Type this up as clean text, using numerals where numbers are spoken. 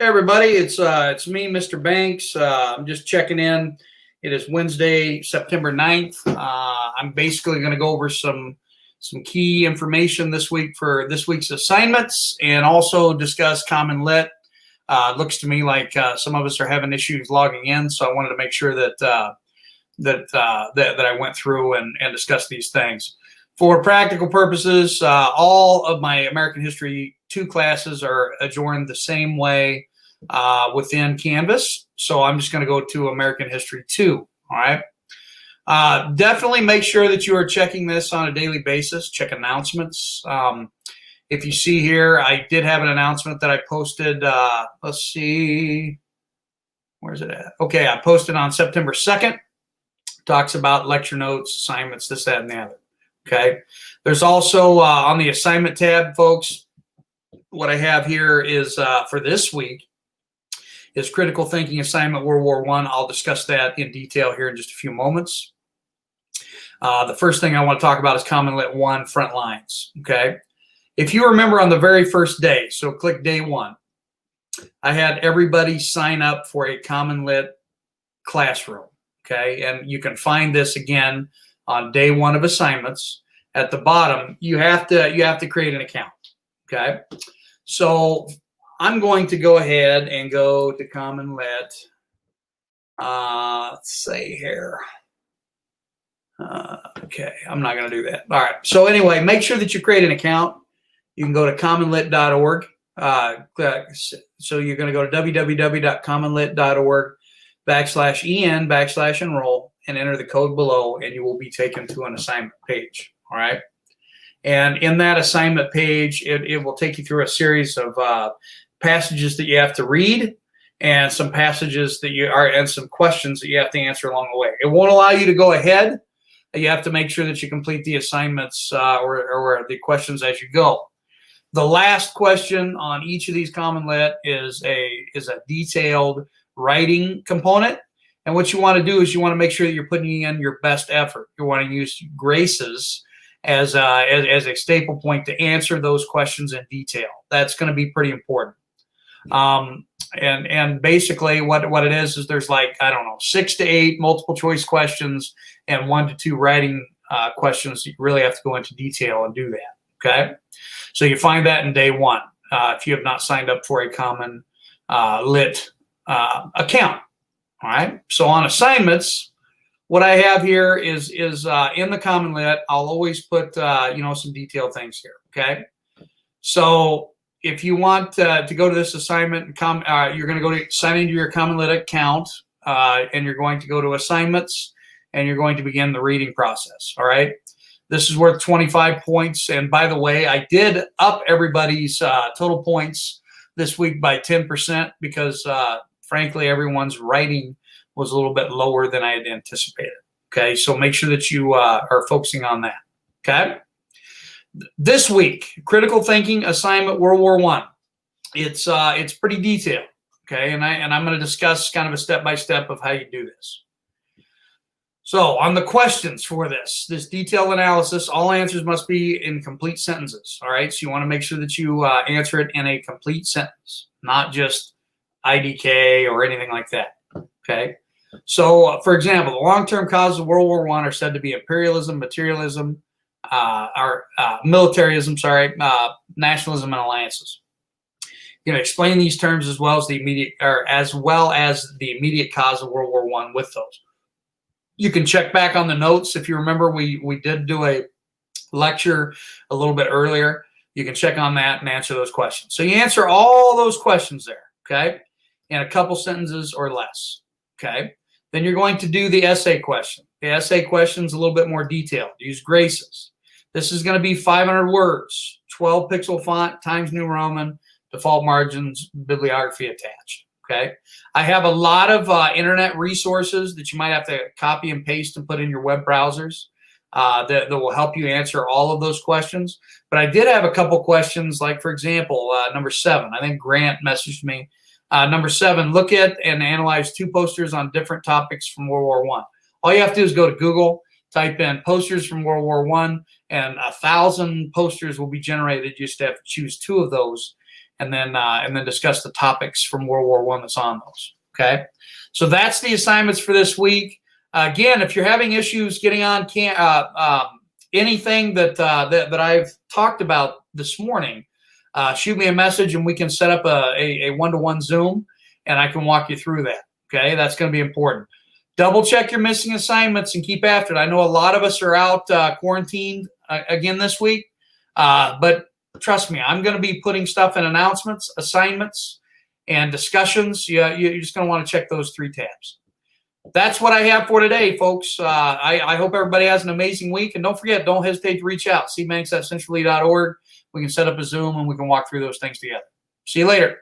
Hey everybody, it's me, Mr. Banks. I'm just checking in. It is Wednesday, September 9th. I'm basically going to go over some key information this week for this week's assignments, and also discuss Common Lit. It looks to me like some of us are having issues logging in, so I wanted to make sure that I went through and discussed these things. For practical purposes, all of my American History 2 classes are adjourned the same way within Canvas. So I'm just going to go to American History 2. All right. Definitely make sure that you are checking this on a daily basis. Check announcements. If you see here, I did have an announcement that I posted. Let's see. Where's it at? Okay, I posted on September 2nd. Talks about lecture notes, assignments, this, that, and the other. Okay. There's also on the assignment tab, folks, what I have here is for this week is Critical Thinking Assignment World War I. I'll discuss that in detail here in just a few moments. The first thing I want to talk about is Common Lit 1 front lines. Okay. If you remember on the very first day, so click day 1, I had everybody sign up for a Common Lit classroom. Okay. And you can find this again on day 1 of assignments. At the bottom, you have to create an account. Okay. So I'm going to go ahead and go to Common Lit. Let's see here. Okay, I'm not going to do that. All right. So anyway, make sure that you create an account. You can go to commonlit.org. So you're going to go to www.commonlit.org/en/enroll and enter the code below, and you will be taken to an assignment page. All right. And in that assignment page, it will take you through a series of passages that you have to read, and some passages that and some questions that you have to answer along the way. It won't allow you to go ahead. You have to make sure that you complete the assignments or the questions as you go. The last question on each of these Common Lit is a detailed writing component. And what you want to do is you want to make sure that you're putting in your best effort. You want to use graces as a staple point to answer those questions in detail. That's going to be pretty important. And basically what it is there's like, I don't know, 6 to 8 multiple choice questions and 1 to 2 writing questions. You really have to go into detail and do that. Okay. So you find that in day 1, if you have not signed up for a Common Lit account. All right. So on assignments, what I have here is in the Common Lit, I'll always put, some detailed things here. Okay. So if you want to go to this assignment, you're going to go to sign into your Common Lit account, and you're going to go to assignments, and you're going to begin the reading process. All right. This is worth 25 points. And by the way, I did up everybody's total points this week by 10% because, frankly, everyone's writing was a little bit lower than I had anticipated. Okay. So make sure that you are focusing on that. Okay. This week, Critical Thinking Assignment World War I. It's pretty detailed. Okay. And I'm going to discuss kind of a step-by-step of how you do this. So on the questions for this detailed analysis, all answers must be in complete sentences. All right. So you want to make sure that you answer it in a complete sentence, not just IDK or anything like that. Okay. So for example, the long-term causes of World War I are said to be imperialism, materialism, militarism, nationalism, and alliances. Explain these terms as well as the immediate cause of World War I with those. You can check back on the notes. If you remember, we did do a lecture a little bit earlier. You can check on that and answer those questions. So you answer all those questions there, okay, in a couple sentences or less, okay? Then you're going to do the essay question. The essay question is a little bit more detailed. Use graces. This is going to be 500 words, 12 pixel font, Times New Roman, default margins, bibliography attached. Okay. I have a lot of internet resources that you might have to copy and paste and put in your web browsers that will help you answer all of those questions. But I did have a couple questions, like, for example, number 7. I think Grant messaged me. Number 7, look at and analyze 2 posters on different topics from World War I. All you have to do is go to Google, type in posters from World War I, and 1,000 posters will be generated. You just have to choose 2 of those and then discuss the topics from World War I that's on those. Okay, so that's the assignments for this week. Again, if you're having issues getting on anything that I've talked about this morning, shoot me a message and we can set up a one-to-one Zoom, and I can walk you through that. Okay, that's going to be important. Double check your missing assignments and keep after it. I know a lot of us are out quarantined again this week, but trust me, I'm going to be putting stuff in announcements, assignments, and discussions. You're just going to want to check those 3 tabs. That's what I have for today, folks. I hope everybody has an amazing week. And don't forget, don't hesitate to reach out. cbanks@centralely.org. We can set up a Zoom and we can walk through those things together. See you later.